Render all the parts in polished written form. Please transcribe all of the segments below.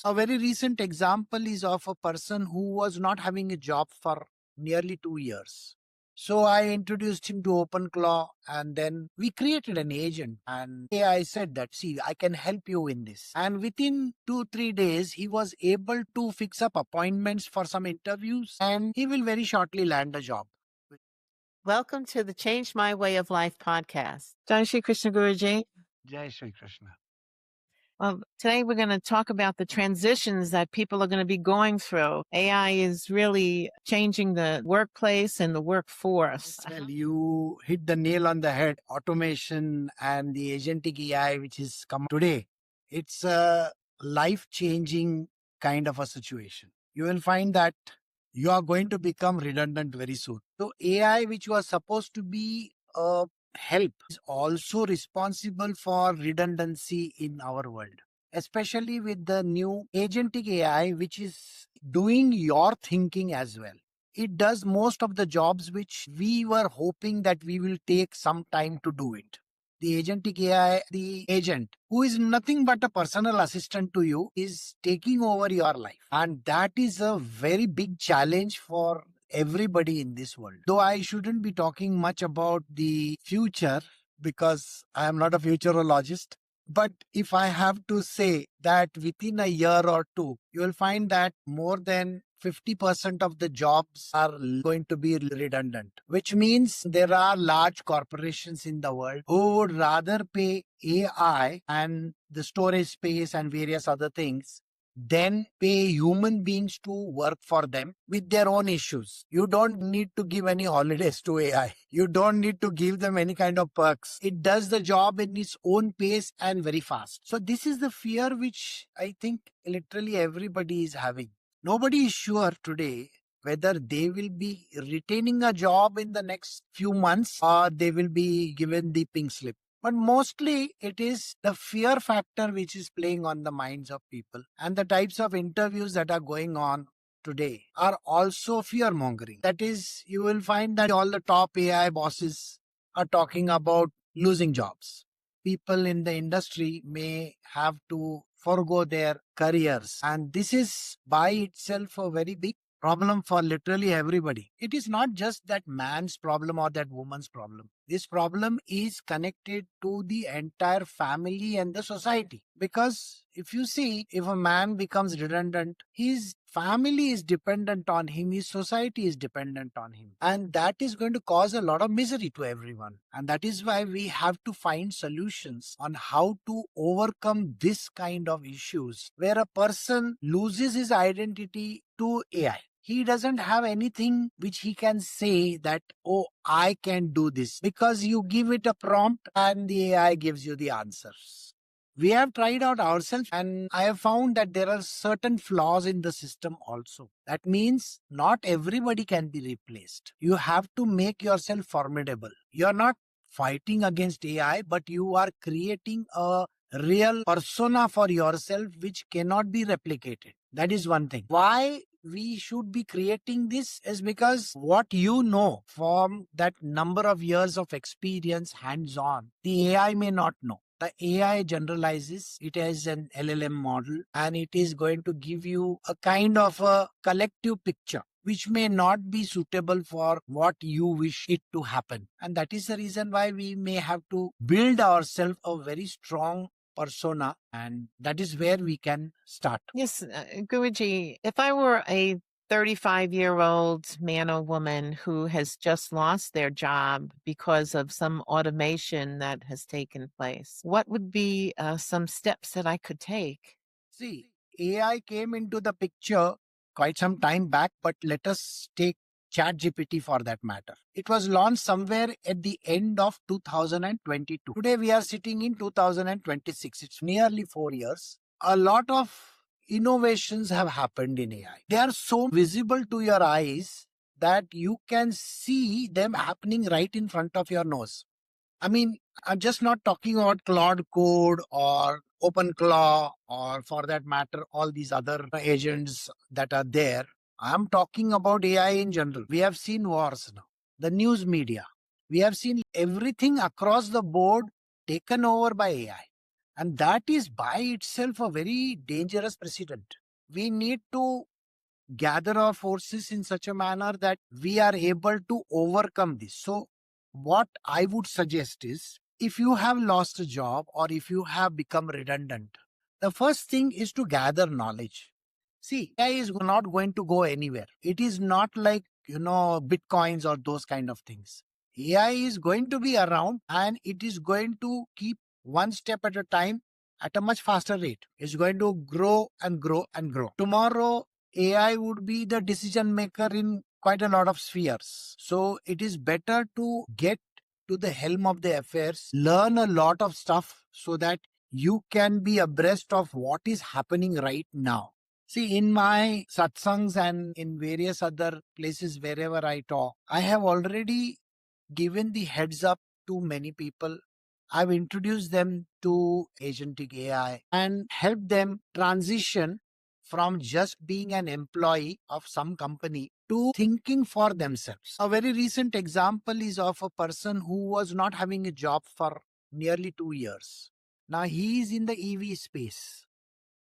A very recent example is of a person who was not having a job for nearly 2 years. So I introduced him to OpenClaw, and then we created an agent. And AI said that, see, I can help you in this. And within 2-3 days, he was able to fix up appointments for some interviews, and he will very shortly land a job. Welcome to the Change My Way of Life podcast. Shri Krsna Guruji. Jai Shri Krishna. Well, today we're going to talk about the transitions that people are going to be going through. AI is really changing the workplace and the workforce. Well, you hit the nail on the head. Automation and the agentic AI, which is come today, it's a life-changing kind of a situation. You will find that you are going to become redundant very soon. So AI, which was supposed to be a help, is also responsible for redundancy in our world, especially with the new agentic AI, which is doing your thinking as well. It does most of the jobs which we were hoping that we will take some time to do it. The agentic AI, the agent, who is nothing but a personal assistant to you, is taking over your life. And that is a very big challenge for everybody in this world. Though I shouldn't be talking much about the future because I am not a futurologist. But if I have to say that within a year or two, you will find that more than 50% of the jobs are going to be redundant, which means there are large corporations in the world who would rather pay AI and the storage space and various other things than pay human beings to work for them with their own issues. You don't need to give any holidays to AI. You don't need to give them any kind of perks. It does the job in its own pace and very fast. So this is the fear which I think literally everybody is having. Nobody is sure today whether they will be retaining a job in the next few months or they will be given the pink slip. But mostly it is the fear factor which is playing on the minds of people. And the types of interviews that are going on today are also fear mongering. That is, you will find that all the top AI bosses are talking about losing jobs. People in the industry may have to forego their careers. And this is by itself a very big problem for literally everybody. It is not just that man's problem or that woman's problem. This problem is connected to the entire family and the society. Because if you see, if a man becomes redundant, his family is dependent on him, his society is dependent on him. And that is going to cause a lot of misery to everyone. And that is why we have to find solutions on how to overcome this kind of issues where a person loses his identity to AI. He doesn't have anything which he can say that, oh, I can do this, because you give it a prompt and the AI gives you the answers. We have tried out ourselves and I have found that there are certain flaws in the system also. That means not everybody can be replaced. You have to make yourself formidable. You're not fighting against AI, but you are creating a real persona for yourself which cannot be replicated. That is one thing. Why we should be creating this is because what you know from that number of years of experience hands-on, the AI may not know. The AI generalizes, it has an LLM model, and it is going to give you a kind of a collective picture which may not be suitable for what you wish it to happen. And that is the reason why we may have to build ourselves a very strong persona, and that is where we can start. Yes, Guruji, if I were a 35-year-old man or woman who has just lost their job because of some automation that has taken place, what would be some steps that I could take? See, AI came into the picture quite some time back, but let us take ChatGPT for that matter. It was launched somewhere at the end of 2022. Today we are sitting in 2026. It's nearly 4 years. A lot of innovations have happened in AI. They are so visible to your eyes that you can see them happening right in front of your nose. I mean, I'm just not talking about Claude Code or OpenClaw or, for that matter, all these other agents that are there. I'm talking about AI in general. We have seen wars now, the news media. We have seen everything across the board taken over by AI. And that is by itself a very dangerous precedent. We need to gather our forces in such a manner that we are able to overcome this. So, what I would suggest is, if you have lost a job or if you have become redundant, the first thing is to gather knowledge. See, AI is not going to go anywhere. It is not like, bitcoins or those kind of things. AI is going to be around and it is going to keep one step at a time at a much faster rate. It's going to grow and grow and grow. Tomorrow, AI would be the decision maker in quite a lot of spheres. So it is better to get to the helm of the affairs, learn a lot of stuff so that you can be abreast of what is happening right now. See, in my satsangs and in various other places wherever I talk, I have already given the heads up to many people. I've introduced them to Agentic AI and helped them transition from just being an employee of some company to thinking for themselves. A very recent example is of a person who was not having a job for nearly 2 years. Now he is in the EV space.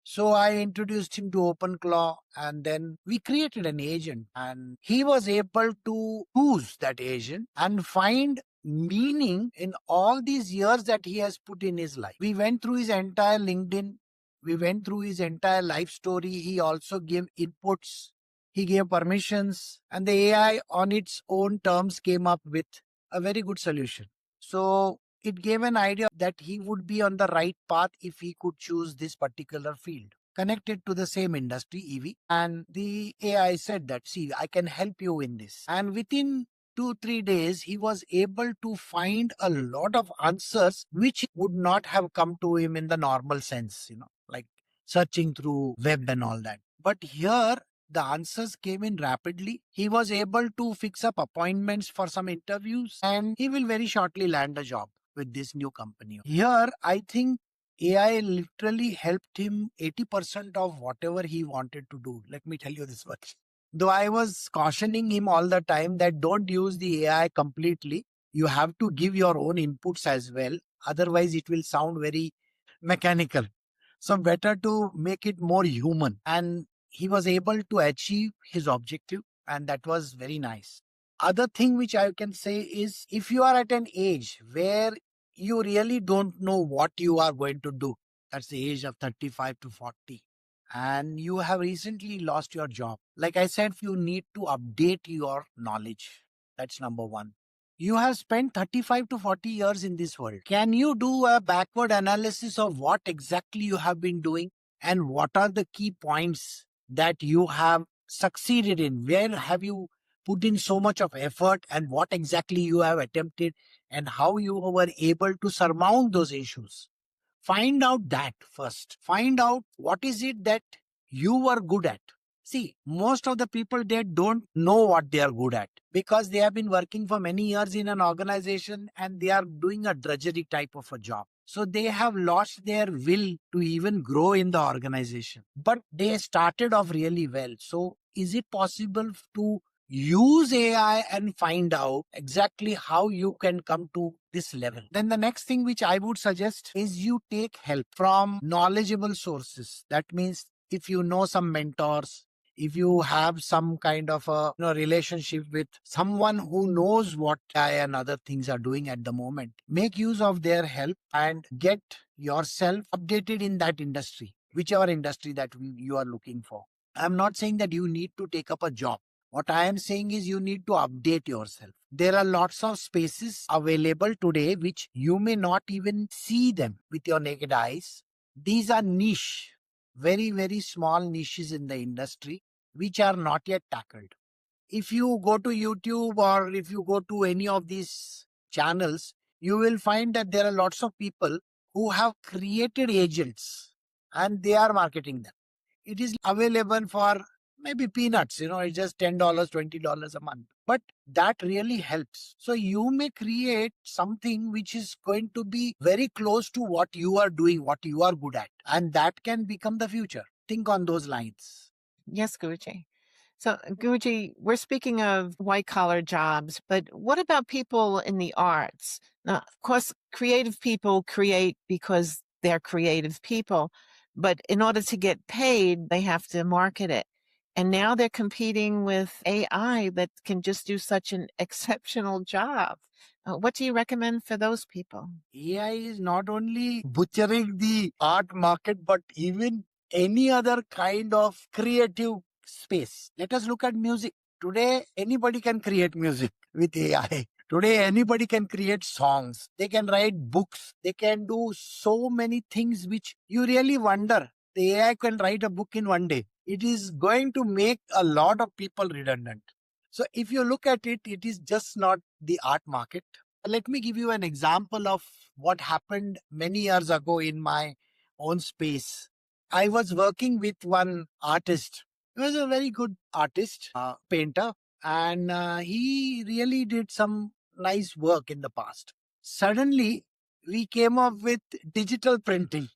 So I introduced him to OpenClaw and then we created an agent and he was able to use that agent and find meaning in all these years that he has put in his life. We went through his entire LinkedIn. We went through his entire life story. He also gave inputs. He gave permissions and the AI on its own terms came up with a very good solution. So it gave an idea that he would be on the right path if he could choose this particular field connected to the same industry, EV. And the AI said that, see, I can help you in this. And within 2-3 days, he was able to find a lot of answers which would not have come to him in the normal sense, like searching through web and all that. But here, the answers came in rapidly. He was able to fix up appointments for some interviews and he will very shortly land a job with this new company. Here, I think AI literally helped him 80% of whatever he wanted to do. Let me tell you this much. Though I was cautioning him all the time that don't use the AI completely. You have to give your own inputs as well. Otherwise, it will sound very mechanical. So better to make it more human. And he was able to achieve his objective. And that was very nice. Other thing which I can say is if you are at an age where you really don't know what you are going to do, that's the age of 35 to 40, and you have recently lost your job. Like I said, you need to update your knowledge. That's number one. You have spent 35 to 40 years in this world. Can you do a backward analysis of what exactly you have been doing and what are the key points that you have succeeded in? Where have you put in so much of effort and what exactly you have attempted and how you were able to surmount those issues? Find out that first. Find out what is it that you were good at. See, most of the people, they don't know what they are good at because they have been working for many years in an organization and they are doing a drudgery type of a job. So they have lost their will to even grow in the organization. But they started off really well. So is it possible to use AI and find out exactly how you can come to this level? Then the next thing which I would suggest is you take help from knowledgeable sources. That means if you know some mentors, if you have some kind of a relationship with someone who knows what AI and other things are doing at the moment, make use of their help and get yourself updated in that industry, whichever industry that you are looking for. I'm not saying that you need to take up a job. What I am saying is you need to update yourself. There are lots of spaces available today which you may not even see them with your naked eyes. These are niche, very, very small niches in the industry which are not yet tackled. If you go to YouTube or if you go to any of these channels, you will find that there are lots of people who have created agents and they are marketing them. It is available for maybe peanuts, it's just $10, $20 a month. But that really helps. So you may create something which is going to be very close to what you are doing, what you are good at. And that can become the future. Think on those lines. Yes, Guruji. So, Guruji, we're speaking of white collar jobs, but what about people in the arts? Now, of course, creative people create because They're creative people, but in order to get paid, they have to market it. And now they're competing with AI that can just do such an exceptional job. What do you recommend for those people? AI is not only butchering the art market, but even any other kind of creative space. Let us look at music. Today, anybody can create music with AI. Today, anybody can create songs. They can write books. They can do so many things which you really wonder. The AI can write a book in one day. It is going to make a lot of people redundant. So if you look at it, it is just not the art market. Let me give you an example of what happened many years ago in my own space. I was working with one artist. He was a very good artist, painter, and he really did some nice work in the past. Suddenly, we came up with digital printing.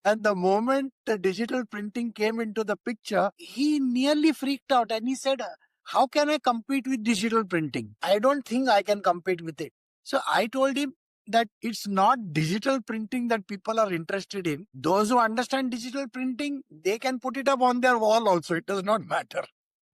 And the moment the digital printing came into the picture, he nearly freaked out and he said, how can I compete with digital printing? I don't think I can compete with it. So I told him that it's not digital printing that people are interested in. Those who understand digital printing, they can put it up on their wall also. It does not matter.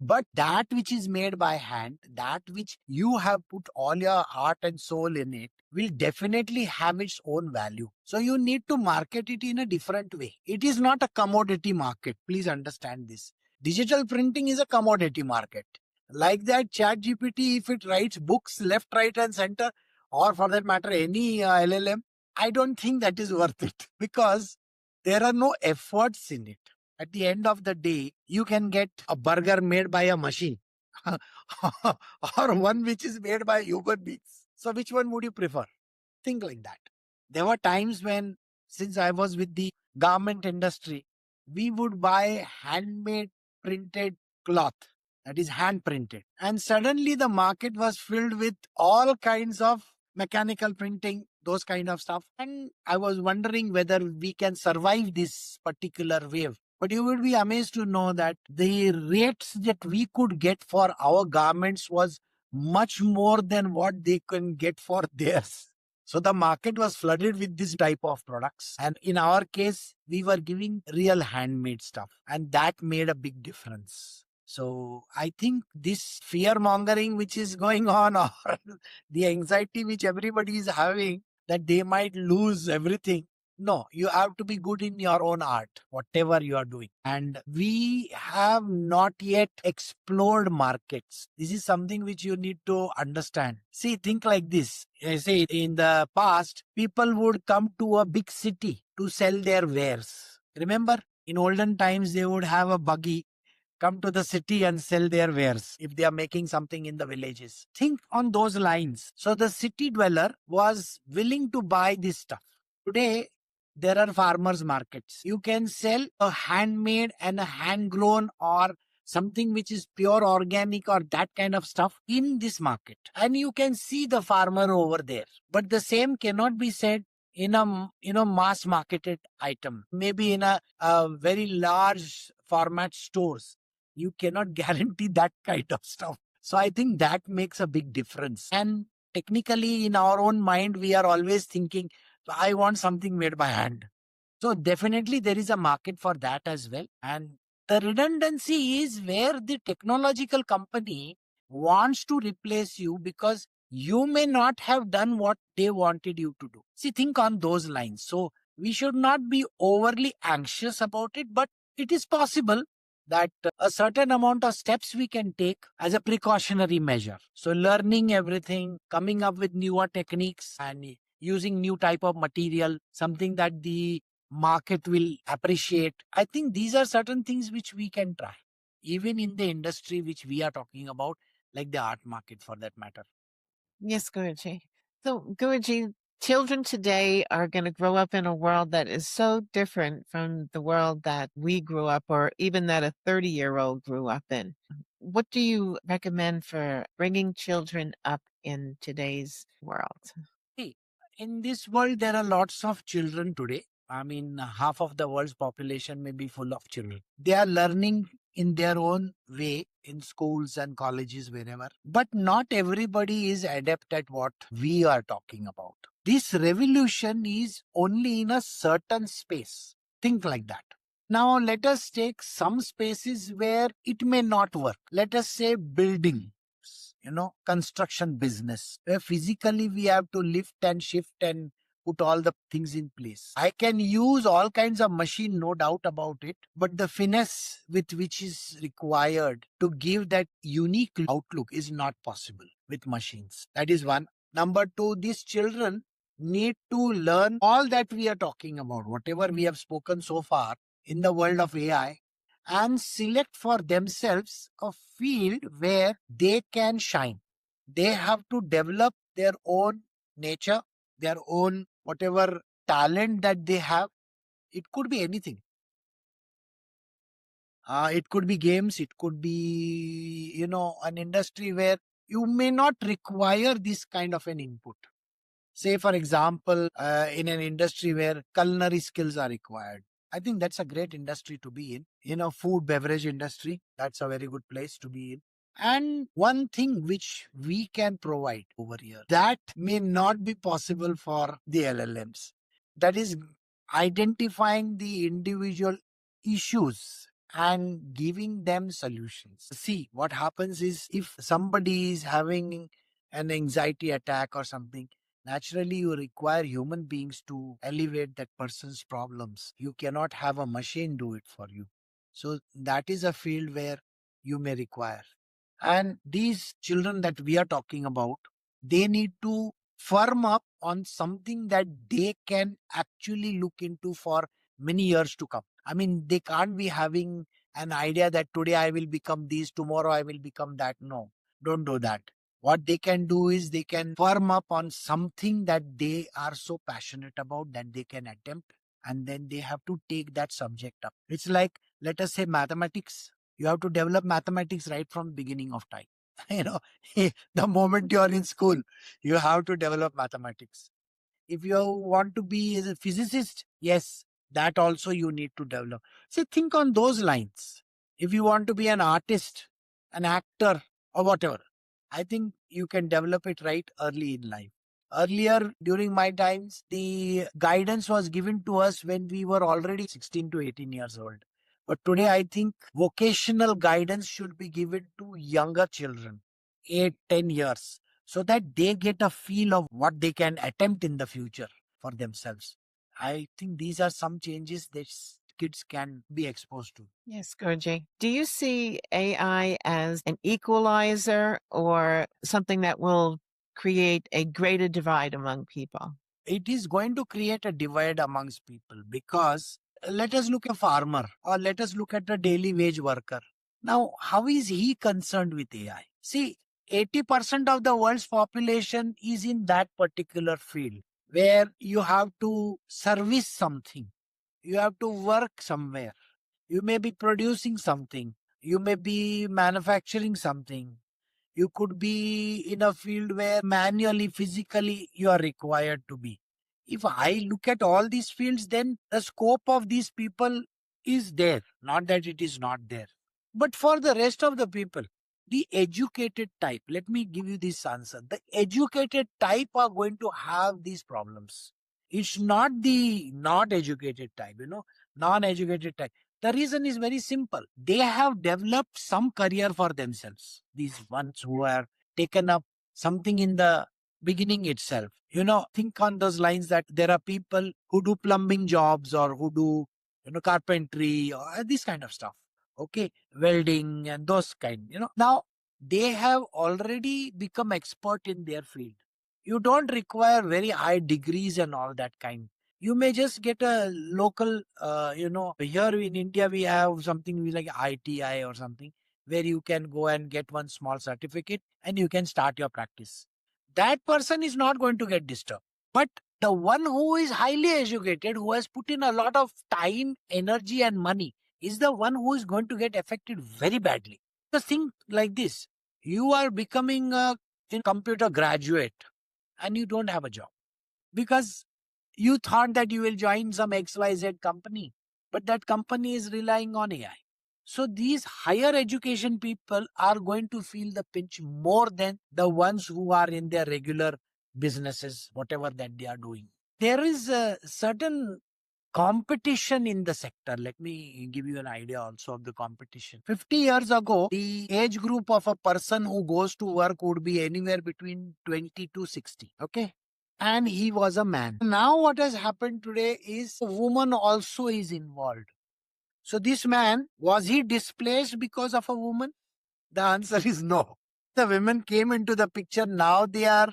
But that which is made by hand, that which you have put all your heart and soul in it, will definitely have its own value. So you need to market it in a different way. It is not a commodity market. Please understand this. Digital printing is a commodity market. Like that, Chat GPT, if it writes books left, right, and center, or for that matter, any LLM, I don't think that is worth it because there are no efforts in it. At the end of the day, you can get a burger made by a machine or one which is made by human beings. So which one would you prefer? Think like that. There were times when, since I was with the garment industry, we would buy handmade printed cloth, that is hand printed. And suddenly the market was filled with all kinds of mechanical printing, those kind of stuff. And I was wondering whether we can survive this particular wave. But you would be amazed to know that the rates that we could get for our garments was much more than what they can get for theirs. So the market was flooded with this type of products. And in our case, we were giving real handmade stuff. And that made a big difference. So I think this fear mongering which is going on, or the anxiety which everybody is having that they might lose everything. No, you have to be good in your own art, whatever you are doing. And we have not yet explored markets. This is something which you need to understand. See, think like this. I say in the past, people would come to a big city to sell their wares. Remember, in olden times, they would have a buggy, come to the city and sell their wares if they are making something in the villages. Think on those lines. So the city dweller was willing to buy this stuff. Today, there are farmers markets. You can sell a handmade and a hand grown or something which is pure organic or that kind of stuff in this market. And you can see the farmer over there. But the same cannot be said in a mass marketed item. Maybe in a very large format stores. You cannot guarantee that kind of stuff. So I think that makes a big difference. And technically in our own mind, we are always thinking, I want something made by hand. So definitely there is a market for that as well. And the redundancy is where the technological company wants to replace you because you may not have done what they wanted you to do. See, think on those lines. So we should not be overly anxious about it, but it is possible that a certain amount of steps we can take as a precautionary measure. So learning everything, coming up with newer techniques and using new type of material, something that the market will appreciate. I think these are certain things which we can try, even in the industry which we are talking about, like the art market for that matter. Yes, Guruji. So, Guruji, children today are going to grow up in a world that is so different from the world that we grew up or even that a 30-year-old grew up in. What do you recommend for bringing children up in today's world? See, in this world, there are lots of children today. I mean, half of the world's population may be full of children. They are learning in their own way in schools and colleges, wherever. But not everybody is adept at what we are talking about. This revolution is only in a certain space. Think like that. Now, let us take some spaces where it may not work. Let us say building, construction business, where physically we have to lift and shift and put all the things in place. I can use all kinds of machine, no doubt about it, but the finesse with which is required to give that unique outlook is not possible with machines. That is one. Number two, these children need to learn all that we are talking about, whatever we have spoken so far in the world of AI, and select for themselves a field where they can shine. They have to develop their own nature, their own whatever talent that they have. It could be anything. It could be games, it could be, an industry where you may not require this kind of an input. Say, for example, in an industry where culinary skills are required. I think that's a great industry to be in. Food, beverage industry, that's a very good place to be in. And one thing which we can provide over here that may not be possible for the LLMs, that is identifying the individual issues and giving them solutions. See, what happens is if somebody is having an anxiety attack or something, naturally you require human beings to elevate that person's problems. You cannot have a machine do it for you. So that is a field where you may require. And these children that we are talking about, they need to firm up on something that they can actually look into for many years to come. I mean, they can't be having an idea that today I will become this, tomorrow I will become that. No, don't do that. What they can do is they can firm up on something that they are so passionate about that they can attempt, and then they have to take that subject up. It's like, let us say, mathematics. You have to develop mathematics right from beginning of time. you know the moment you are in school, you have to develop mathematics. If you want to be as a physicist, yes, that also you need to develop. So think on those lines. If you want to be an artist, an actor, or whatever, I think you can develop it right early in life. Earlier, during my times, the guidance was given to us when we were already 16 to 18 years old. But today, I think vocational guidance should be given to younger children, 8, 10 years, so that they get a feel of what they can attempt in the future for themselves. I think these are some changes that kids can be exposed to. Yes, Guruji. Do you see AI as an equalizer or something that will create a greater divide among people? It is going to create a divide amongst people because let us look at a farmer or let us look at a daily wage worker. Now, how is he concerned with AI? See, 80% of the world's population is in that particular field where you have to service something, you have to work somewhere, you may be producing something, you may be manufacturing something, you could be in a field where manually, physically, you are required to be. If I look at all these fields, then the scope of these people is there. Not that it is not there. But for the rest of the people, the educated type, let me give you this answer. The educated type are going to have these problems. It's not the not educated type, non-educated type. The reason is very simple. They have developed some career for themselves. These ones who have taken up something in the beginning itself. Think on those lines that there are people who do plumbing jobs or who do, carpentry or this kind of stuff. Okay. Welding and those kind. Now, they have already become expert in their field. You don't require very high degrees and all that kind. You may just get a local, here in India, we have something like ITI or something where you can go and get one small certificate and you can start your practice. That person is not going to get disturbed. But the one who is highly educated, who has put in a lot of time, energy, and money, is the one who is going to get affected very badly. Just think like this: you are becoming a computer graduate and you don't have a job because you thought that you will join some XYZ company, but that company is relying on AI. So these higher education people are going to feel the pinch more than the ones who are in their regular businesses, whatever that they are doing. There is a certain competition in the sector. Let me give you an idea also of the competition. 50 years ago, the age group of a person who goes to work would be anywhere between 20 to 60. Okay. And he was a man. Now, what has happened today is a woman also is involved. So, this man, was he displaced because of a woman? The answer is no. The women came into the picture. Now they are,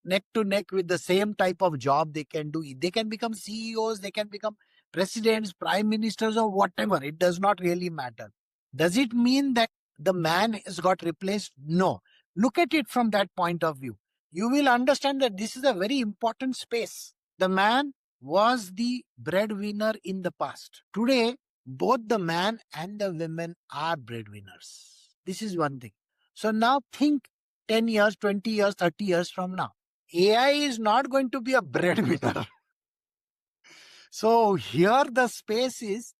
neck to neck with the same type of job they can do. They can become CEOs, they can become presidents, prime ministers, or whatever. It does not really matter. Does it mean that the man has got replaced? No. Look at it from that point of view. You will understand that this is a very important space. The man was the breadwinner in the past. Today, both the man and the women are breadwinners. This is one thing. So now think 10 years, 20 years, 30 years from now. AI is not going to be a breadwinner. So here the space is,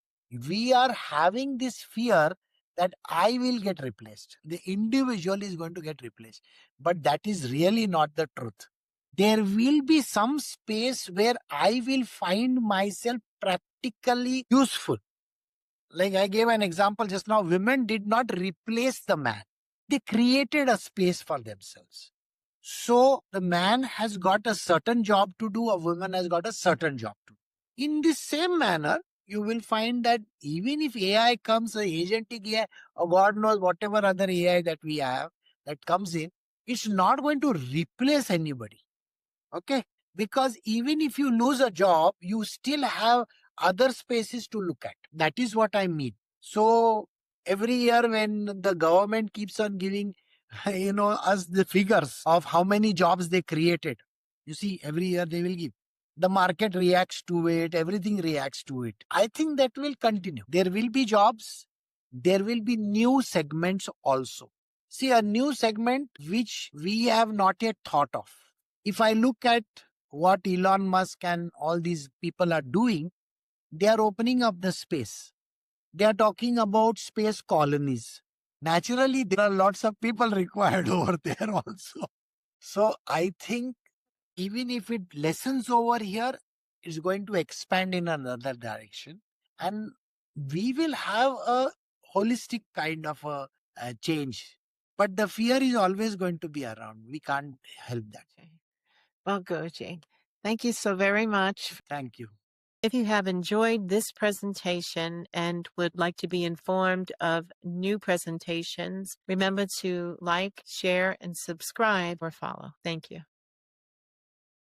we are having this fear that I will get replaced. The individual is going to get replaced. But that is really not the truth. There will be some space where I will find myself practically useful. Like I gave an example just now, women did not replace the man. They created a space for themselves. So the man has got a certain job to do, a woman has got a certain job to do. In the same manner, you will find that even if AI comes, agentic AI, or God knows whatever other AI that we have that comes in, it's not going to replace anybody. Okay? Because even if you lose a job, you still have other spaces to look at. That is what I mean. So every year when the government keeps on giving, us the figures of how many jobs they created, you see, every year they will give. The market reacts to it, everything reacts to it. I think that will continue. There will be jobs, there will be new segments also. See, a new segment which we have not yet thought of. If I look at what Elon Musk and all these people are doing, they are opening up the space. They are talking about space colonies. Naturally, there are lots of people required over there also. So I think even if it lessens over here, it's going to expand in another direction. And we will have a holistic kind of a change. But the fear is always going to be around. We can't help that. Well, Guruji, thank you so very much. Thank you. If you have enjoyed this presentation and would like to be informed of new presentations, remember to like, share, and subscribe or follow. Thank you.